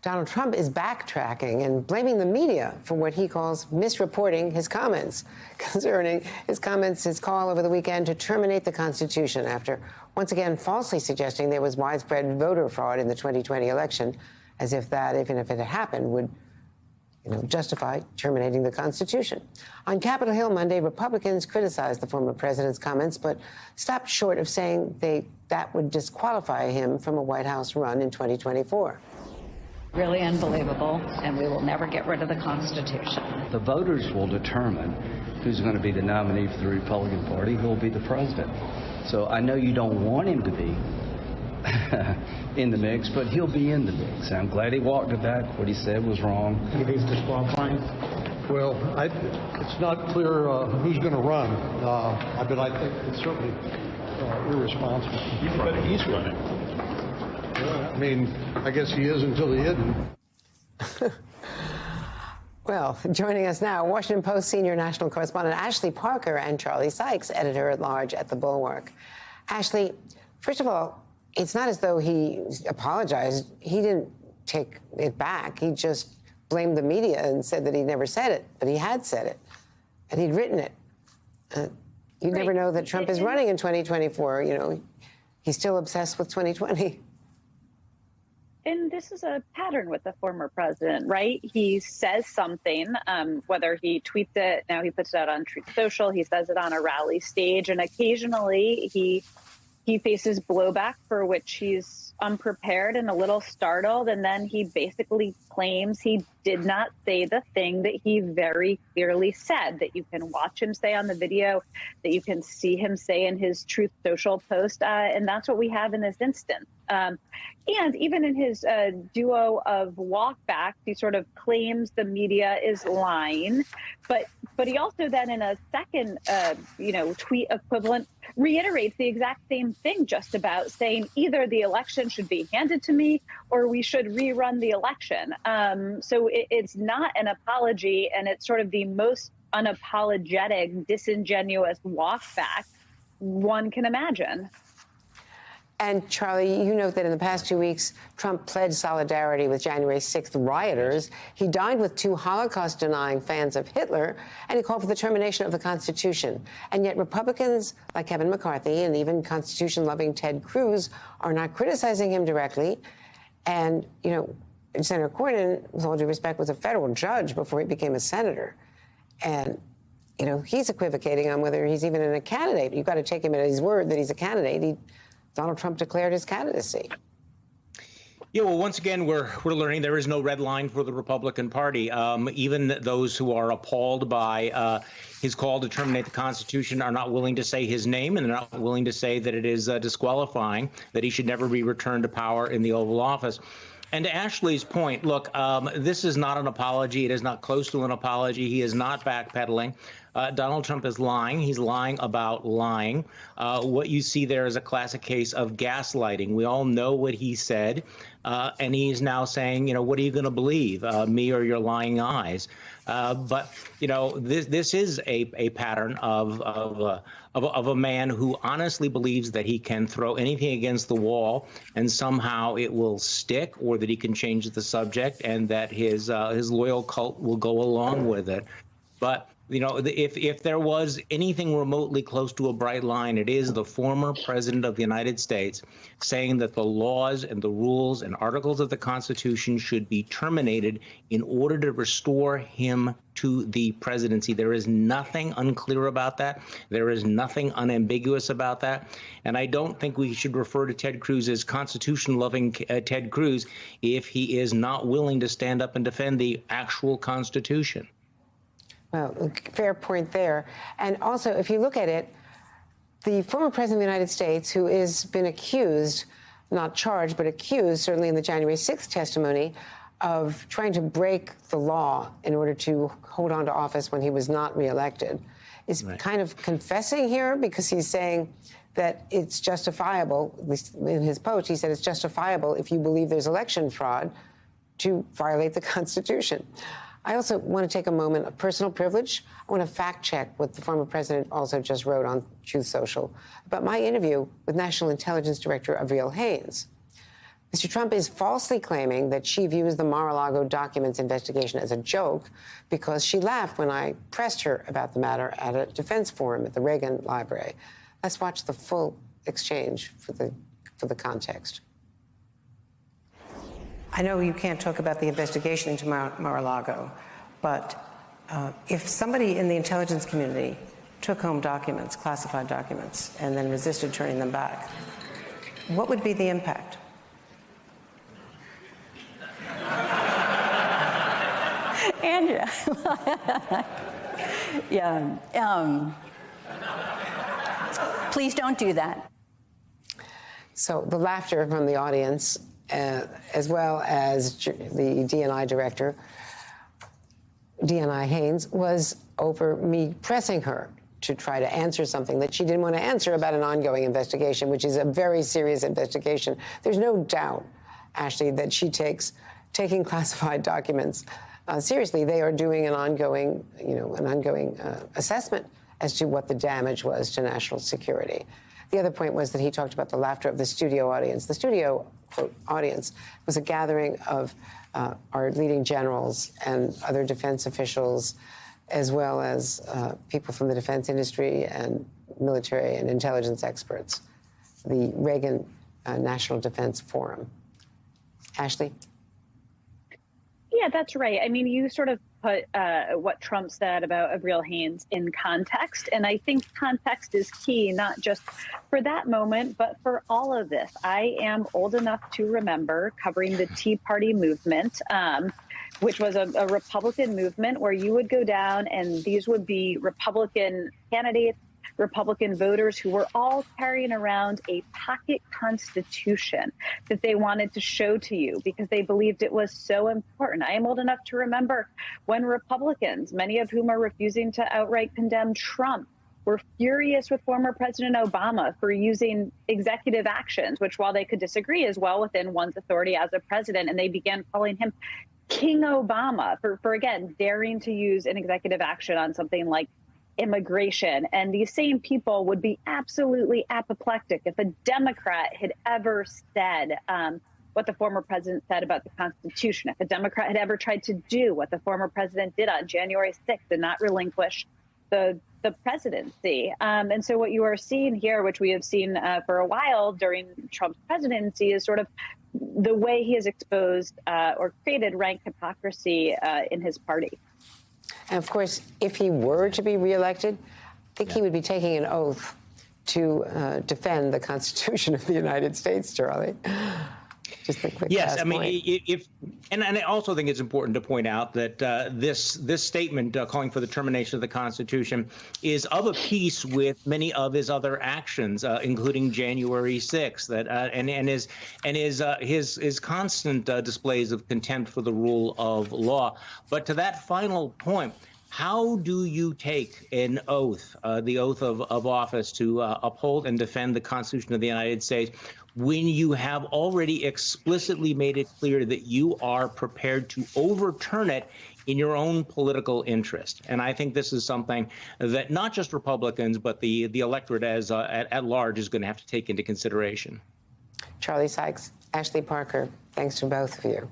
Donald Trump is backtracking and blaming the media for what he calls misreporting his comments concerning his call over the weekend to terminate the Constitution after once again falsely suggesting there was widespread voter fraud in the 2020 election, as if that, even if it had happened, would justify terminating the Constitution. On Capitol Hill Monday, Republicans criticized the former president's comments, but stopped short of saying that would disqualify him from a White House run in 2024. Really unbelievable, and we will never get rid of the Constitution. The voters will determine who's going to be the nominee for the Republican Party, who will be the president. So I know you don't want him to be in the mix, but he'll be in the mix. I'm glad he walked it back. What he said was wrong. You think it's disqualifying? Well, it's not clear who's going to run, but I think it's certainly irresponsible. But he's running. I mean, I guess he is until he isn't. Well, joining us now, Washington Post senior national correspondent Ashley Parker and Charlie Sykes, editor-at-large at The Bulwark. Ashley, first of all, it's not as though he apologized. He didn't take it back. He just blamed the media and said that he never said it, but he had said it, and he'd written it. You never know that Trump is running in 2024. He's still obsessed with 2020. And this is a pattern with the former president, right? He says something, whether he tweets it, now he puts it out on Truth Social, he says it on a rally stage, and occasionally he faces blowback for which he's unprepared and a little startled, and then he basically claims he did not say the thing that he very clearly said, that you can watch him say on the video, that you can see him say in his Truth Social post, and that's what we have in this instance. And even in his duo of walkbacks, he sort of claims the media is lying, but he also then in a second, tweet equivalent reiterates the exact same thing, just about saying either the election should be handed to me or we should rerun the election. So it's not an apology, and it's sort of the most unapologetic, disingenuous walkback one can imagine. And Charlie, you note that in the past 2 weeks, Trump pledged solidarity with January 6th rioters. He dined with 2 Holocaust-denying fans of Hitler, and he called for the termination of the Constitution. And yet Republicans like Kevin McCarthy and even Constitution-loving Ted Cruz are not criticizing him directly. And, Senator Cornyn, with all due respect, was a federal judge before he became a senator. And, he's equivocating on whether he's even a candidate. You've got to take him at his word that he's a candidate. Donald Trump declared his candidacy. Yeah, well, once again, we're learning there is no red line for the Republican Party. Even those who are appalled by his call to terminate the Constitution are not willing to say his name, and they're not willing to say that it is disqualifying, that he should never be returned to power in the Oval Office. And to Ashley's point, look, this is not an apology. It is not close to an apology. He is not backpedaling. Donald Trump is lying. He's lying about lying. What you see there is a classic case of gaslighting. We all know what he said, and he's now saying, what are you going to believe, me or your lying eyes? But this is a pattern of a man who honestly believes that he can throw anything against the wall and somehow it will stick, or that he can change the subject and that his loyal cult will go along with it. But if there was anything remotely close to a bright line, it is the former president of the United States saying that the laws and the rules and articles of the Constitution should be terminated in order to restore him to the presidency. There is nothing unclear about that. There is nothing unambiguous about that. And I don't think we should refer to Ted Cruz as Constitution-loving Ted Cruz if he is not willing to stand up and defend the actual Constitution. Well, fair point there. And also, if you look at it, the former president of the United States, who has been accused, not charged, but accused, certainly in the January 6th testimony, of trying to break the law in order to hold on to office when he was not reelected, is kind of confessing here, because he's saying that it's justifiable, at least in his post, he said it's justifiable if you believe there's election fraud to violate the Constitution. I also want to take a moment of personal privilege. I want to fact check what the former president also just wrote on Truth Social about my interview with National Intelligence Director Avril Haines. Mr. Trump is falsely claiming that she views the Mar-a-Lago documents investigation as a joke because she laughed when I pressed her about the matter at a defense forum at the Reagan Library. Let's watch the full exchange for the context. I know you can't talk about the investigation into Mar-a-Lago, but if somebody in the intelligence community took home documents, classified documents, and then resisted turning them back, what would be the impact? Andrea. Yeah. Please don't do that. So the laughter from the audience, as well as the DNI director, DNI Haynes, was over me pressing her to try to answer something that she didn't want to answer about an ongoing investigation, which is a very serious investigation. There's no doubt, Ashley, that she taking classified documents seriously. They are doing an ongoing, assessment as to what the damage was to national security. The other point was that he talked about the laughter of the studio audience. The studio, quote, audience was a gathering of our leading generals and other defense officials, as well as people from the defense industry and military and intelligence experts, the Reagan National Defense Forum. Ashley? Yeah, that's right. I mean, you sort of put what Trump said about Avril Haines in context. And I think context is key, not just for that moment, but for all of this. I am old enough to remember covering the Tea Party movement, which was a Republican movement where you would go down and these would be Republican candidates, Republican voters who were all carrying around a pocket constitution that they wanted to show to you because they believed it was so important. I am old enough to remember when Republicans, many of whom are refusing to outright condemn Trump, were furious with former President Obama for using executive actions, which, while they could disagree, is well within one's authority as a president. And they began calling him King Obama for again, daring to use an executive action on something like immigration. And these same people would be absolutely apoplectic if a Democrat had ever said what the former president said about the Constitution, if a Democrat had ever tried to do what the former president did on January 6th and not relinquish the presidency. And so what you are seeing here, which we have seen for a while during Trump's presidency, is sort of the way he has exposed or created rank hypocrisy in his party. And of course, if he were to be reelected, I think he would be taking an oath to defend the Constitution of the United States, Charlie. Just a quick yes, I mean, point. and I also think it's important to point out that this statement calling for the termination of the Constitution is of a piece with many of his other actions, including January 6th, and his constant displays of contempt for the rule of law. But to that final point, how do you take an oath, the oath of office, to uphold and defend the Constitution of the United States when you have already explicitly made it clear that you are prepared to overturn it in your own political interest? And I think this is something that not just Republicans, but the electorate at large is going to have to take into consideration. Charlie Sykes, Ashley Parker, thanks to both of you.